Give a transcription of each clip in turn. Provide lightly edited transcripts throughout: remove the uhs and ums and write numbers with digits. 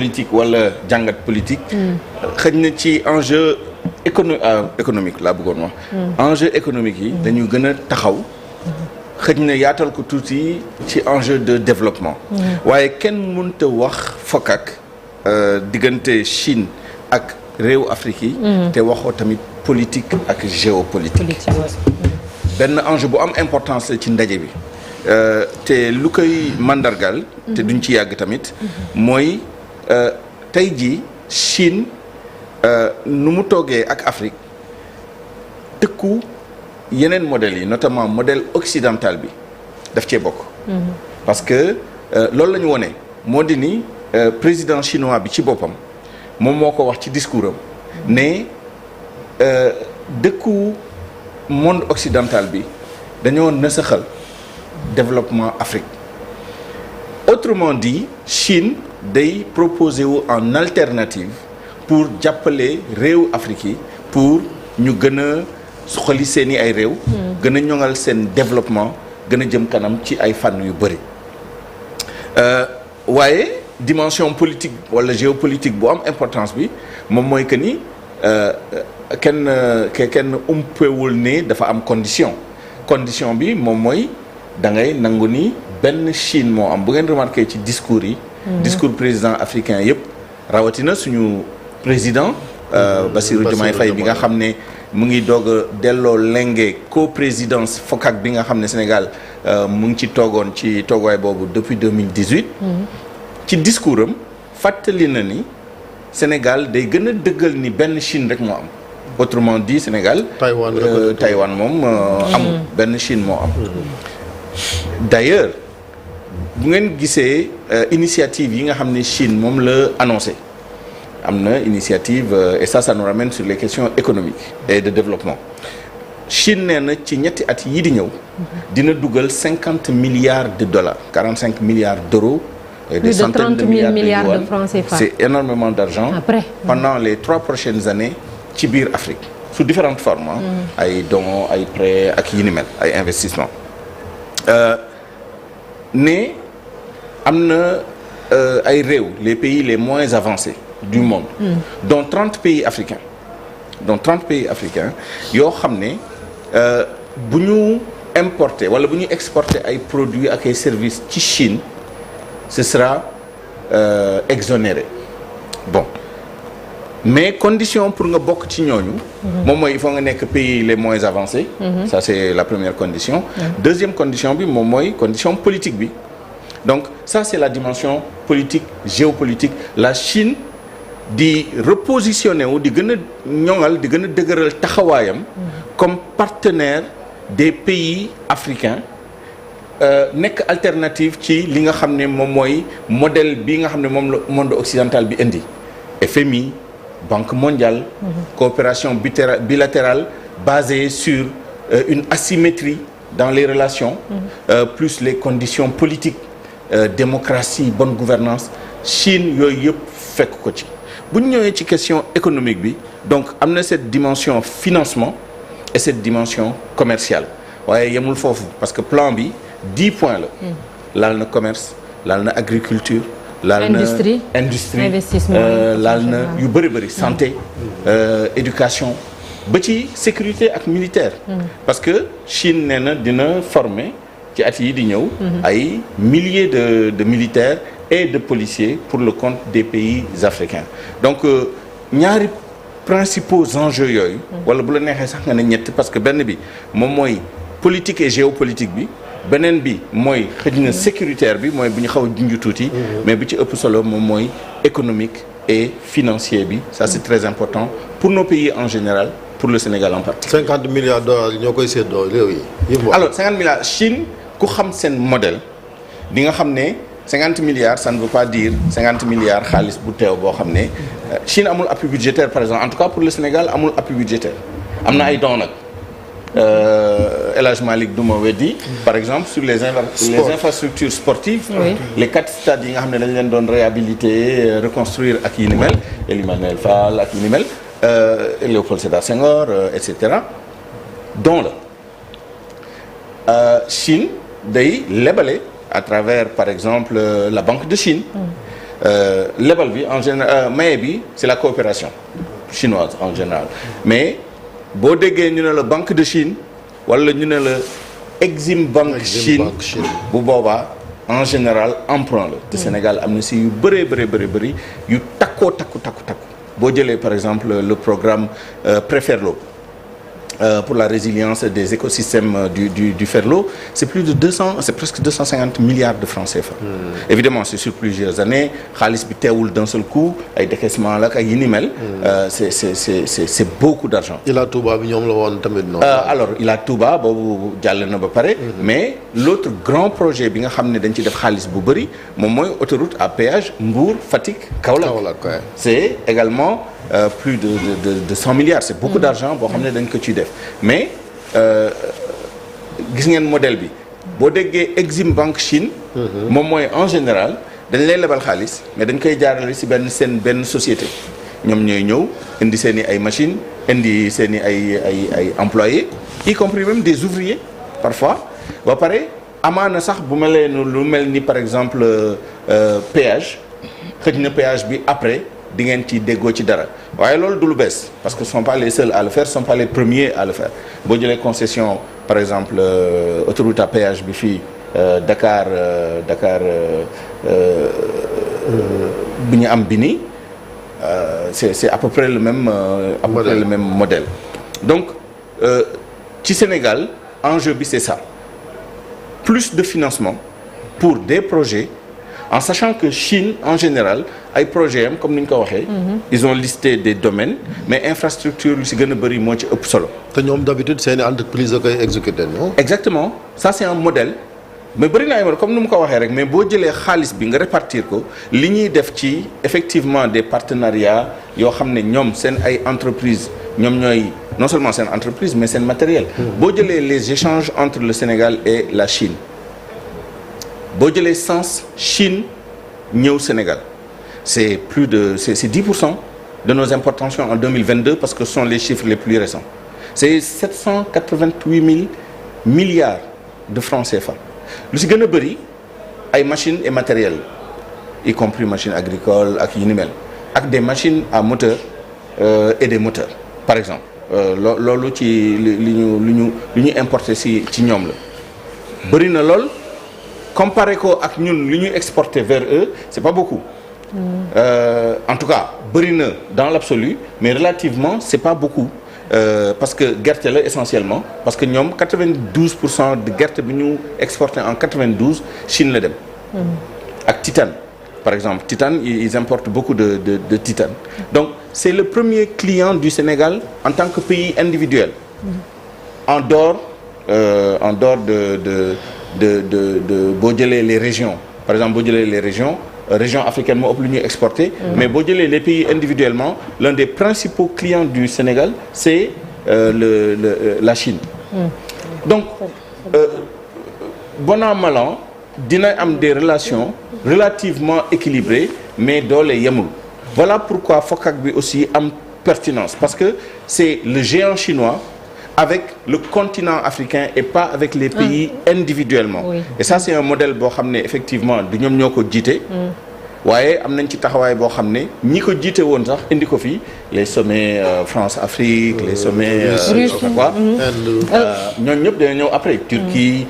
politique wala jàngat politique. xëj na ci enjeu économique laa bëggoon wax. enjeu économique yi dañu gën a taxaw. xëj na yaatal ko tuuti ci enjeu de développement. waaye kenn mënta wax fokk diggante Chine ak réew Afrique yi. te waxoo tamit politique ak géopolitique. benn enjeu bu am importance la ci ndaje bi. te lu koy mandargal. te duñ ci yàgg tamit. mooy tey jii Chine nu mu toogee ak Afrique tëkku yeneen modèles yi notamment modèle occidental bi daf cee bokk. parce que loolu la ñu wone moo di ni président chinois bi ci boppam moom moo ko wax ci discours am ne dëkku monde occidental bi dañoo nësaxal développement Afrique. autrement dit Chine day proposer wu en alternative pour jàppale réew Afrique yi pour ñu gën a suqali seeni ay réew. gën a ñoŋal seen développement gën a jëm kanam ci ay fànn yu bëri. waaye dimension politique wala géopolitique bu am importance bi moom mooy que ni kenn umpewul ne dafa am condition bi moom mooy da ngay nangu ni benn Chine moo am bu ngeen remarqué ci discours yi. discours président africain yëpp rawatina suñu président. Bassirou Diomaye Faye bi nga xam ne mu ngi doog a delloo lenge co-présidence FOCAC bi nga xam ne Sénégal mu ngi ci toogoon ci toogaay boobu depuis 2018. ci discours am fàttali na ni Sénégal day gën a dëggal ni benn Chine rek moo am. autrement dit Sénégal. Taïwan moom amul benn Chine moo am. d'ailleurs bu ngeen gisee initiative yi nga xam ne Chine moom la annoncé. am na initiative et ça nous ramène sur les questions économiques et de développement Chine nee na ci ñetti at yii di ñëw dina dugal 50 milliards de dollars 45 milliards d'euros et des centaines de milliards de francs CFA. C'est énormément d'argent pendant les 3 prochaines années ci biir Afrique sous différentes formes ay dons ay prêts ak yi ni mel ay investissements ne am na ay réew les pays les moins avancés du monde dont 30 pays africains yoo xam ne bu ñu importer wala bu ñu exporter ay produits ak ay services ci Chine ce sera exonéré bon mais condition pour nga bokk ci ñooñu moom mooy il faut nga nekk pays les moins avancés ça c'est la première condition deuxième condition bi moom mooy condition politique bi donc ça c'est la dimension politique géopolitique la Chine di repositionner wu di gën a ñoŋal di gën a dëgëral taxawaayam comme partenaire des pays africains nekk alternative ci li nga xam ne moom mooy modèle bi nga xam ne moom la monde occidental bi indi FMI Banque mondiale coopération bilatérale basée sur une asymétrie dans les relations plus les conditions politiques démocratie bonne gouvernance Chine yooyu yëpp fekk ko ci bu ñu ñëwee ci question économique bi donc am na cette dimension financement et cette dimension commerciale waaye yemul foofu parce que plan bi 10 points la laal na commerce laal na agriculture laal na industrie laal na yu bëri santé éducation ba ci sécurité ak militaire parce que Chine nee na dina former ci at yi di ñëw ay milliers de militaires et de policiers pour le compte des pays africains donc ñaari principaux enjeux yooyu wala bu la neexee sax nga ne ñett parce que benn bi moom mooy politique et géopolitique bi beneen bi mooy xëj na sécuritaire bi mooy bu ñu xaw a junj tuuti mais bi ci ëpp solo moom mooy économique et financier bi ça c'est très important pour nos pays en général pour le Sénégal en particulier 50 milliards de dollars ñoo koy séddoo réew yi alors 50 milliards Chine ku xam seen modèle di nga xam ne 50 milliards ça ne veut pas dire 50 milliards xaalis bu teew boo xam ne Chine amul appui budgétaire par exemple en tout cas pour le Sénégal amul appui budgétaire am na ay dons nag El Hadj Malick Douma weddi par exemple sur les infrastructures sportives les 4 stades yi nga xam ne dañ leen doon réhabiliter reconstruire ak yi ni mel Elimanel Fall ak yi ni mel Léopold Sédar Senghor et cetera don la Chine day lebale à travers par exemple la Banque de Chine lebal bi en général maye bi c'est la coopération chinoise en général mais boo déggee ñu ne la Banque de Chine wala ñu ne la Exim Banque Chine bu boobaa en général emprunt la te Sénégal am na si yu bëri yu takku boo jëlee par exemple le programme Préferlo pour la résilience des écosystèmes du Ferlo c'est presque 250 milliards de francs CFA. Évidemment c'est sur plusieurs années xaalis bi teewul d'un seul coup ay décaissement la ak ay yi ni mel. c'est beaucoup d'argent. Ila Touba bi ñoom la woon tamit non. Alors Ila Touba boobu jàll na ba pare. Mais l'autre grand projet bi nga xam ne dañ ci def xaalis bu bëri moom mooy autoroute à péage Mbour Fatick Kaolack. C'est également plus de 100 milliards c'est beaucoup d'argent boo xam ne dañ ko ciy def mais gis ngeen modèle bi boo déggee Exim Banque Chine moom mooy en général dañ lay lebal xaalis mais dañ koy jaarale ci benn société ñoom ñooy ñëw indi seen i ay machines indi seen i ay employés y compris même des ouvriers parfois ba pare amaana sax bu mel lu mel ni par exemple péage xëj na péage bi après di ngeen ci déggoo ci dara waaye loolu du lu bees parce que ce sont pas les seuls à le faire ce sont pas les premiers à le faire boo jëlee concession par exemple autoroute à péage bi fii Dakar bi ñu am bi nii c'est à peu près le même modèle donc ci Sénégal enjeu bi c'est ça plus de financement pour des projets en sachant que Chine en général ay projets am comme ni ñu ko waxee. ils ont listé des domaines mais infrastructure lu ci gën a bëri moo ci ëpp solo. te ñoom d'habitude seeni entreprise da koy exécuter non. exactement ça c'est un modèle mais bëri na ay modèle comme ni mu ko waxee rek mais boo jëlee xaalis bi nga répartir ko li ñuy def ci effectivement des partenariats yoo xam ne ñoom seen ay entreprises ñoom ñooy non seulement seen entreprise mais seen matériel. boo jëlee les échanges entre le Sénégal et la Chine. boo jëlee sens Chine ñëw Sénégal c'est 10% de nos importations en 2022 parce que ce sont les chiffres les plus récents c'est 788 000 milliards de francs CFA lu ci gën a bëri ay machines et matériels y compris machines agricoles ak yi ni mel ak des machines à moteur et des moteurs par exemple loolu ci li ñu importer ci ñoom la bëri na lool. comparé ko ak ñun li ñuy exporter vers eux c'est pas beaucoup en tout cas bëri na dans l'absolu mais relativement c'est pas beaucoup parce que gerte la essentiellement parce que ñoom 92% de gerte bi ñu exporté en 92 Chine la dem ak titane par exemple titane ils importent beaucoup de titane donc c'est le premier client du Sénégal en tant que pays individuel en dehors de boo jëlee les régions par exemple boo jëlee les régions africaines moo ëpp lu ñuy exporter mais boo jëlee les pays individuellement l'un des principaux clients du Sénégal c'est la Chine donc bon an mal an dina am des relations relativement équilibrées mais doole yemul voilà pourquoi FOCAC bi aussi am pertinence parce que c'est le géant chinois avec le continent africain et pas avec les pays individuellement. Oui. Et ça c'est un modèle boo xam ne effectivement du ñoom ñoo ko jiite. waaye am nañ ci taxawaay boo xam ne ñi ko jiite woon sax indi ko fii les sommets France-Afrique les sommets quoi ñooñu ñëpp dañoo ñëw après Turquie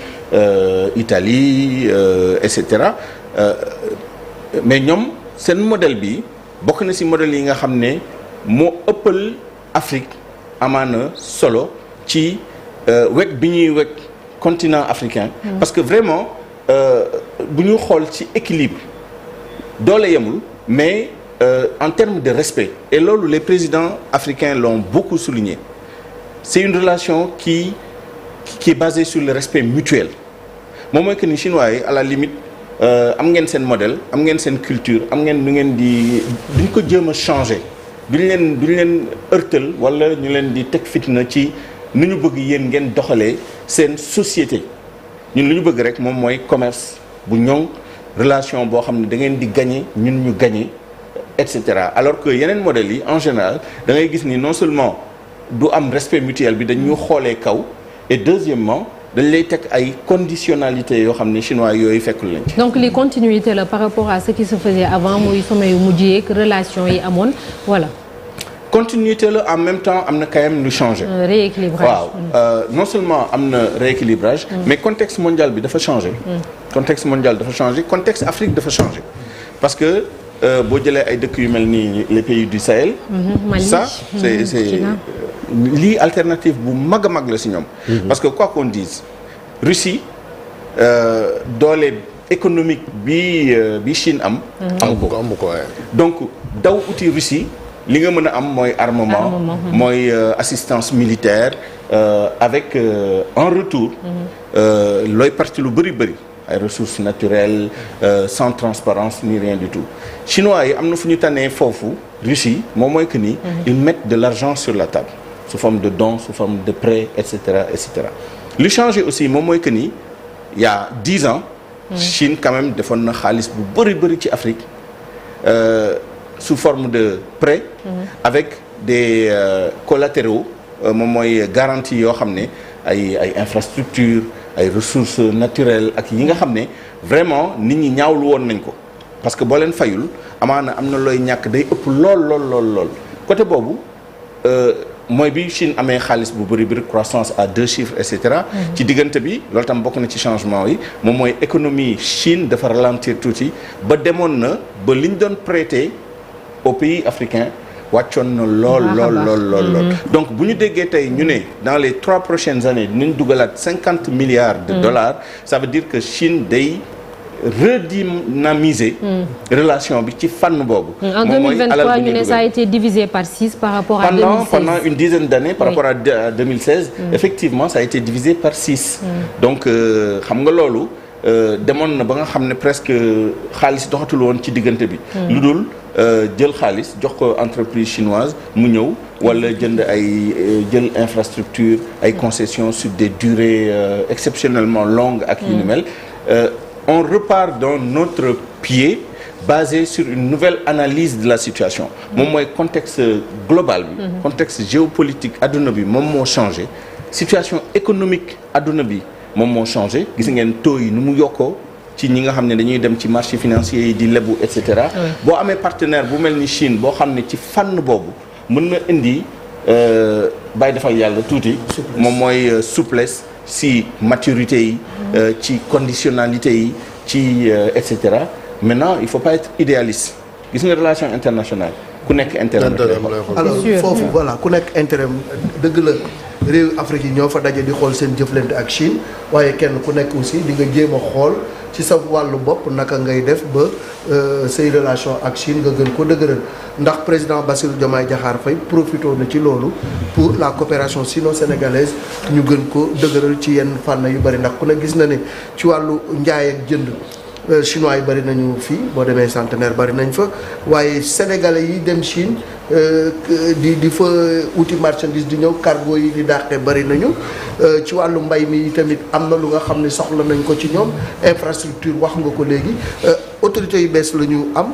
Italie et cetera mais ñoom seen modèle bi bokk na ci modèle yi nga xam ne moo ëppal Afrique amaana solo ci wekk bi ñuy wekk continent africain parce que vraiment bu ñu xool ci équilibre doole yemul mais en termes de respect et loolu les présidents africains l'ont beaucoup souligné c'est une relation qui est basée sur le respect mutuel moom mooy que ni chinois yi à la limite am ngeen seen modèle am ngeen seen culture am ngeen nu ngeen di duñ ko jéem a changer duñ leen ërtal wala ñu leen di teg fitna ci nu ñu bëgg yéen ngeen doxalee seen société ñun lu ñu bëgg rek moom mooy commerce bu ñoŋ relation boo xam ne da ngeen di gagner ñun ñu gagner et cetera alors que yeneen modèles yi en général da ngay gis ni non seulement du am respect mutuel bi dañu xoolee kaw et deuxièmement dañ lay teg ay conditionnalités yoo xam ne chinois yooyu fekkul lañ ci. donc li continuité la par rapport à ce qui se faisait avant muy sommet yu mujj yeeg relation yi amoon voilà. continuité la en même temps am na quand même lu changé. rééquilibrage waaw non seulement am na rééquilibrage. mais contexte mondial bi dafa changé. contexte mondial dafa changé contexte Afrique dafa changé parce que boo jëlee ay dëkk yu mel ni les pays du Sahel. Mali ça c'est lii alternative bu mag a mag la si ñoom. parce que quoi qu'on dise Russie doole économique bi Chine am. amu ko waaye. donc daw uti Russie. li nga mën a am mooy armement mooy assistance militaire avec en retour looy parti lu bëri ay ressources naturelles sans transparence ni rien du tout chinois yi am na fu ñu tànnee foofu Russie moom mooy que ni ils mettent de l'argent sur la table sous forme de dons sous forme de prêts et cetera li changé aussi moom mooy que ni il y a 10 ans Chine quand même defoon na xaalis bu bëri ci Afrique sous forme de prêt avec des collatéraux moom mooy garantie yoo xam ne ay infrastructures ay ressources naturelles ak yi nga xam ne vraiment nit ñi ñaawlu woon nañ ko parce que boo leen fayul amaana am na looy ñàkk day ëpp lool côté boobu mooy bi Chine amee xaalis bu bëri croissance à 2 chiffres et cetera ci diggante bi loolu tam bokk na ci changement yi moom mooy économie Chine dafa ralentir tuuti ba demoon na ba li ñu doon prêter aux pays africains wàccoon na lool donc bu ñu déggee tey ñu ne dans les 3 prochaines années dinañ dugalaat 50 milliards de dollars ça veut dire que Chine day redynamiser relation bi ci fànn boobu. En 2023 ñu ne ça a été divisé par 6 par rapport à 2016. Pendant une dizaine d'années par rapport à 2016 effectivement ça a été divisé par 6 donc xam nga loolu demoon na ba nga xam ne presque xaalis doxatul woon ci diggante bi lu dul jël xaalis jox ko entreprise chinoise mu ñëw wala jënd jël infrastructure ay concessions sur des durées exceptionnellement longues ak yu ni mel on repart dans notre pied basé sur une nouvelle analyse de la situation moom mooy contexte global bi contexte géopolitique adduna bi moom moo changé situation économique adduna bi moom moo changé gis ngeen taux yi nu mu yokkoo ci ñi nga xam ne dañuy dem ci marché financier yi di lebu et cetera boo amee partenaire bu mel ni Chine boo xam ne ci fànn boobu mën na indi bàyyi defal yàlla tuuti moom mooy souplesse si maturité yi ci conditionnalité yi ci et cetera maintenant il faut pas être idéaliste gis nga relation internationale ku nekk intérêt alors foofu voilà ku nekk intérêt dëgg la réew Afrique yi ñoo fa daje di xool seen jëflante ak Chine waaye kenn ku nekk aussi di nga jéem a xool ci sa wàllu bopp naka ngay def ba say relation ak Chine nga gën ko dëgëral ndax président Bassirou Diomaye Diakhar Faye profité na ci loolu pour la coopération sino-sénégalaise ñu gën ko dëgëral ci yenn fànn yu bari ndax ku ne gis na ne ci wàllu njaay ak jënd chinois yi bari nañu fii boo demee Centenaire bari nañ fa waaye sénégalais yi dem Chine di fa uti marchandise di ñëw cargo yi di dàqee bari nañu ci wàllu mbay mi tamit am na lu nga xam ne soxla nañ ko ci ñoom infrastructure wax nga ko léegi autorités yu bees la ñu am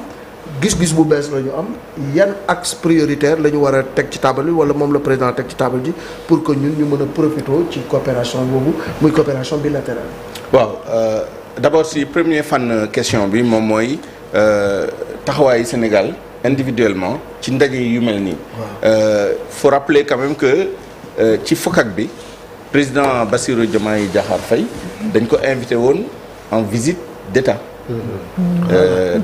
gis-gis bu bees la ñu am yan axe prioritaire la ñu war a teg ci table bi wala moom la président teg ci table ji pour que ñun ñu mën a profité ci coopération boobu muy coopération bilatérale. waaw d'abord si premier fan question bi moom mooy taxawaayu Sénégal individuellement ci ndaje yu mel nii. faut rappeler quand même que ci FOCAC bi président Bassirou Diomaye Diakhar Faye dañ ko invité woon en visite d'État.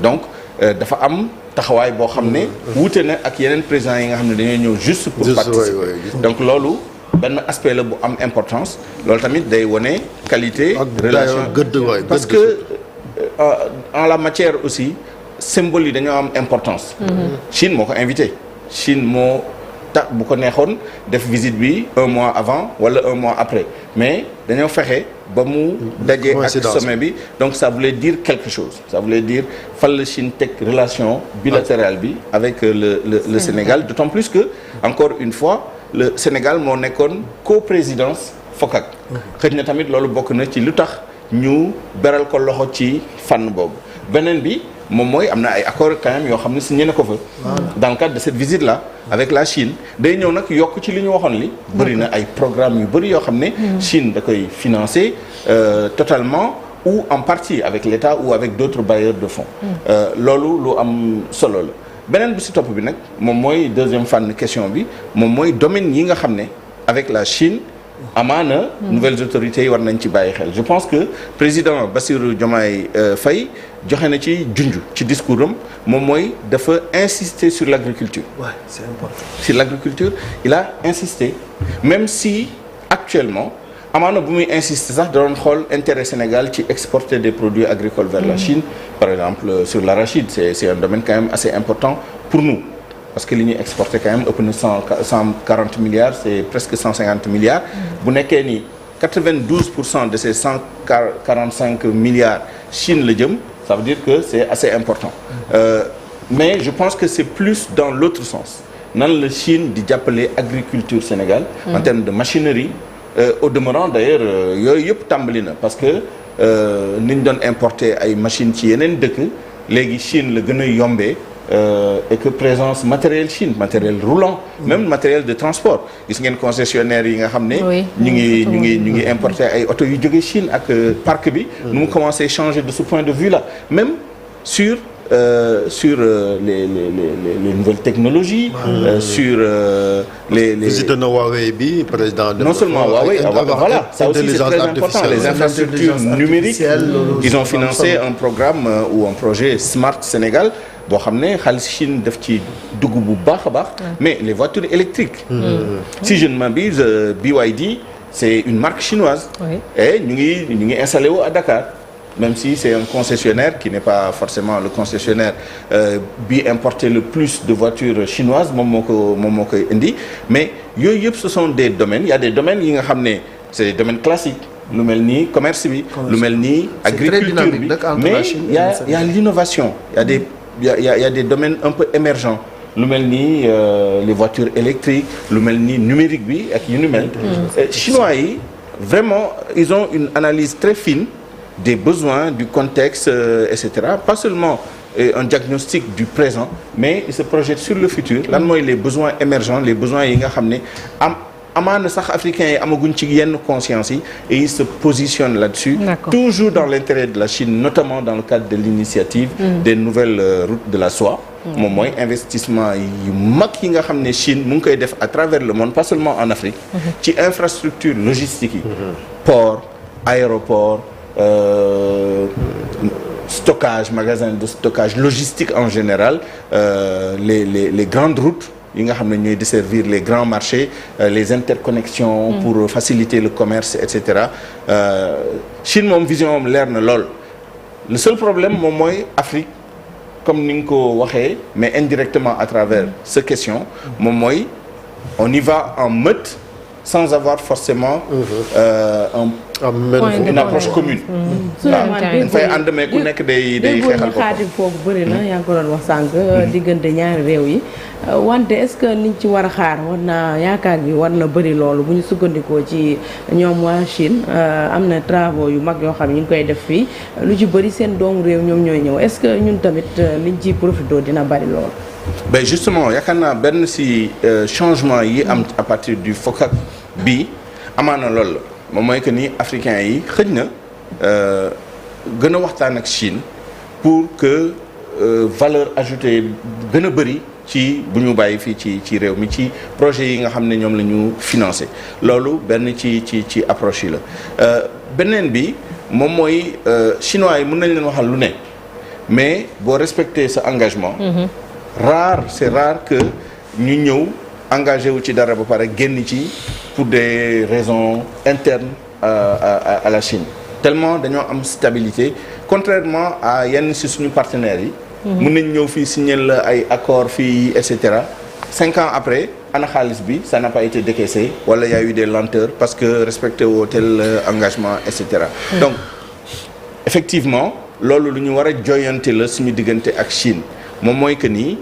Donc dafa am taxawaay boo xam ne. wuute na ak yeneen présidents yi nga xam ne dañoo ñëw juste pour participer donc loolu. benn aspect la bu am importance loolu tamit day wone qualité relation parce que en la matière aussi symbole yi dañoo am importance Chine moo ko invité Chine moo tax bu ko neexoon def visite bi 1 mois avant wala 1 mois après mais dañoo fexe ba mu dajee ak sommet bi donc ça voulait dire quelque chose ça voulait dire fan la Chine teg relation bilatérale bi avec le Sénégal d'autant plus que encore une fois le Sénégal moo nekkoon coprésidence FOCAC xëy na tamit loolu bokk na ci lu tax ñu beral ko loxo ci fànn boobu beneen bi moom mooy am na ay accords quand même yoo xam ne signé na ko fa. dans le cadre de cette visite là avec la Chine day ñëw nag yokk ci li ñu waxoon li bëri na ay programmes yu bëri yoo xam ne. Chine da koy financer totalement ou en partie avec l'État ou avec d'autres bailleurs de fonds. loolu lu am solo la. beneen bu ci topp bi nag moom mooy deuxième fànn question bi moom mooy domaine yi nga xam ne avec la Chine amaana nouvelles autorités yi war nañ ci bàyyi xel je pense que président Bassirou Diomaye Faye joxe na ci junj ci discours am moom mooy dafa insister sur l'agriculture. Ouais, c'est important. Sur l'agriculture il a insisté même si actuellement amaana bu muy insister sax da doon xool intérêt Sénégal ci exporter des produits agricoles vers la Chine par exemple sur l'arachide c'est un domaine quand même assez important pour nous parce que li ñuy exporter quand même ëpp na 140 milliards c'est presque 150 milliards bu nekkee ni 92% de ces 145 milliards Chine la jëm ça veut dire que c'est assez important mais je pense que c'est plus dans l'autre sens nan la Chine di jàppale agriculture Sénégal en termes de machinerie au demeurant d'ailleurs yooyu yëpp tàmbali na parce que ni ñu doon importer ay machines ci yeneen dëkk léegi Chine la gën a yombee et que présence matériel Chine matériel roulant même matériel de transport gis ngeen concessionnaire yi nga xam ne ñu ngi importer ay oto yu jóge Chine ak parc bi nu mu commencé changer de ce point de vue là même sur les nouvelles technologies sur les visite na Huawei bi président non seulement Huawei voilà ça aussi c'est très important les infrastructures numériques ils ont financé un programme ou un projet Smart Sénégal boo xam ne xaalis Chine def ci dugg bu baax a baax mais les voitures électriques si je ne m'abuse BYD c'est une marque chinoise et ñu ngi installé wu à Dakar même si c'est un concessionnaire qui n'est pas forcément le concessionnaire bi importé le plus de voitures chinoises moom moo koy indi mais yooyu yëpp ce sont des domaines il y a des domaines yi nga xam ne c'est des domaines classiques lu mel ni commerce bi lu mel ni agriculture bi mais il y a l'innovation il y a des domaines un peu émergents lu mel ni les voitures électriques lu mel ni numérique bi ak yu nu mel chinois yi vraiment ils ont une analyse très fine des besoins du contexte etc pas seulement un diagnostic du présent mais ils se projettent sur le futur lan mooy les besoins émergents les besoins yi nga xam ne amaana sax africains yi amaguñ ci yenn conscience yi et ils se positionnent là-dessus toujours dans l'intérêt de la Chine notamment dans le cadre de l'initiative des nouvelles routes de la soie moom mooy investissement yu mag yi nga xam ne Chine mu ngi koy def à travers le monde pas seulement en Afrique ci infrastructure logistique yi port aéroport stockage magasin de stockage logistique en général les grandes routes yi nga xam ne ñooy desservir les grands marchés les interconnexions pour faciliter le commerce etc Chine moom vision am leer na lool le seul problème moom mooy Afrique comme ni nga ko waxee mais indirectement à travers cette question moom mooy on y va en meute sans avoir forcément une approche commune. waaw dañ fay ànd mais ku nekk day xeexal ko xaatim foofu bëri na yaa ngi ko doon wax sànq. diggante ñaari réew yi. wante est-ce que liñ ci war a xaar war naa yaakaar bi war na bëri loolu bu ñu sukkandikoo ci ñoom waa Chine am na travaux yu mag yoo xam ne ñu ngi koy def fii lu ci bëri seen doomu réew ñoom ñooy ñëw est-ce que ñun tamit liñ ciy profité dina bëri loolu. ben justement yaakaar naa benn ci changement yi am à partir du FOCAC bi amaana loolu la moom mooy que ni africains yi xëj na gën a waxtaan ak Chine pour que valeur ajoutée gën a bëri ci bu ñu bàyyi fii ci réew mi ci projet yi nga xam ne ñoom la ñu financé loolu benn ci approche yi la beneen bi moom mooy chinois yi mën nañ leen waxal lu ne mais boo respecter sa engagement c'est rare que ñu ñëw engagé wu ci dara ba pare génn ci pour des raisons internes à la Chine tellement dañoo am stabilité contrairement à yenn ci suñu partenaires yi mën nañ ñëw fii signer la ay accords fii et cetera 5 ans après ana xaalis bi ça n'a pas été décaissé wala y a eu des lenteurs parce que respecté woo tel engagement et cetera donc effectivement loolu lu ñu war a joyante la suñu diggante ak Chine moom mooy que nii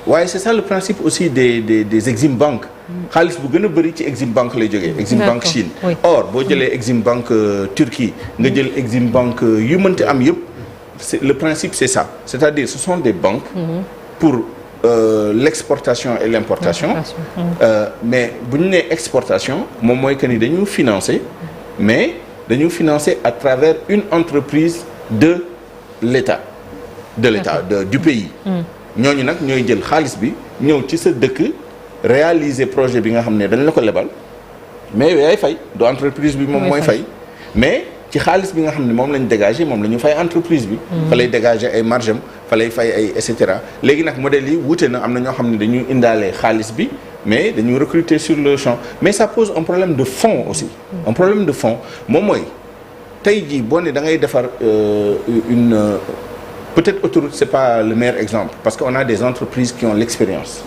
waaye c'est ça le principe aussi des Exim Bank xaalis bu gën a bëri ci Exim Bank lay jógee Exim Bank Chine or boo jëlee Exim Bank Turquie nga jël Exim Bank yu mënti am yëpp le principe c'est ça, c'est-à-dire ce sont des banques pour l'exportation et l'importation. Mais bu ñu nee exportation moom mooy que ni dañu financer mais dañu financer à travers une entreprise de l'État du pays. ñooñu nag ñooy jël xaalis bi ñëw ci sa dëkk réaliser projet bi nga xam ne dañ la ko lebal mais yaay fay du entreprise bi moom mooy fay mais ci xaalis bi nga xam ne moom lañ dégager moom la ñu fay entreprise bi. fa lay dégager ay marge am fa lay fay ay et cetera léegi nag modèle yi wute na am na ñoo xam ne dañuy indaale xaalis bi mais dañuy recruter sur le champ mais ça pose un problème de fond aussi. un problème de fond moom mooy tey jii boo ne da ngay defar peut-être autoroute c'est pas le meilleur exemple parce qu'on a des entreprises qui ont l'expérience.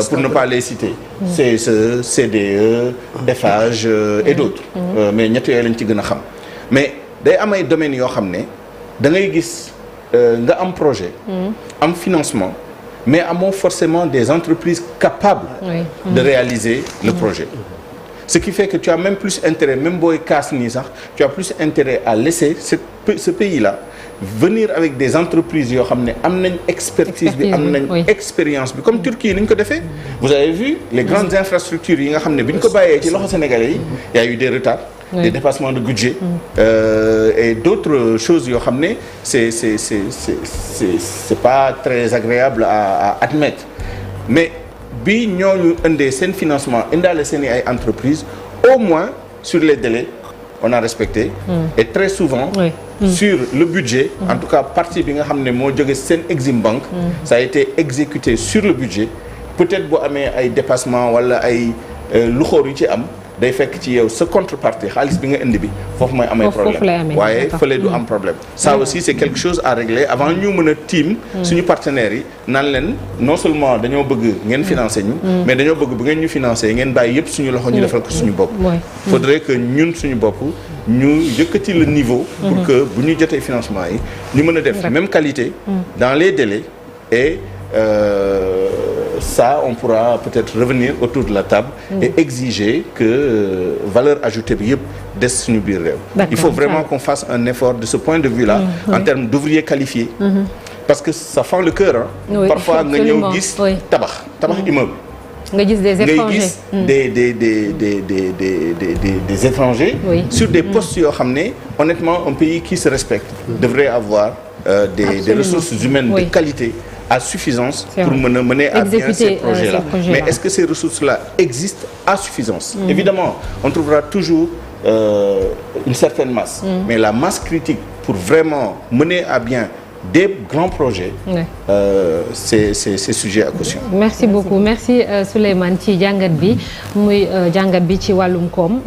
Pour ne pas les citer. CSE, CDE, Eiffage et d'autres. Mais ñett yooyu lañ ci gën a xam. mais day am ay domaines yoo xam ne da ngay gis nga am projet. am financement mais amoo forcément des entreprises capables. de réaliser le projet. ce qui fait que tu as même plus intérêt même booy kaas nii sax tu as plus intérêt à laisser ce pays-là venir avec des entreprises yoo xam ne am nañ expertise bi am nañ expérience bi comme Turquie ni ñu ko defee. vous avez vu les grandes infrastructures yi nga xam ne bi ñu ko bàyyee ci loxo sénégalais yi y a eu des retards. des dépassements de budget et d'autres choses yoo xam ne c'est pas très agréable à admettre mais bi ñooñu indee seen financement indaale seen i ay entreprises au moins sur les délais on a respecté et très souvent sur le budget en tout cas partie bi nga xam ne moo jóge seen Exim Bank ça a été exécuté sur le budget peut-être boo amee ay dépassement wala ay luxoor yu ci am day fekk ci yow sa contrepartie xaalis bi nga indi bi foofu mooy amee problème waaye fële du am problème ça aussi c'est quelque chose à régler avant ñu mën a tiim suñu partenaires yi naan leen non seulement dañoo bëgg ngeen financer ñu mais dañoo bëgg bu ngeen ñu financer ngeen bàyyi yëpp suñu loxo ñu defal ko suñu bopp faudrait que ñun suñu bopp ñu yëkkati le niveau pour que bu ñu jotee financement yi ñu mën a def même qualité dans les délais et ça on pourra peut-être revenir autour de la table et exiger que valeur ajoutée bi yëpp des suñu biir réew. Il faut vraiment qu'on fasse un effort de ce point de vue-là en termes d'ouvriers qualifiés parce que ça fend le cœur parfois nga ñëw gis tabax immeuble nga gis des étrangers des étrangers sur des postes yoo xam ne honnêtement un pays qui se respecte devrait avoir des ressources humaines de qualité à suffisance pour mener à bien ces projets-là. Mais est-ce que ces ressources-là existent à suffisance? Évidemment, on trouvera toujours une certaine masse. Mais la masse critique pour vraiment mener à bien des grands projets, c'est sujet à caution. Merci beaucoup. Merci Souleymane ci jàngat bi muy jàngat bi ci wàllum koom.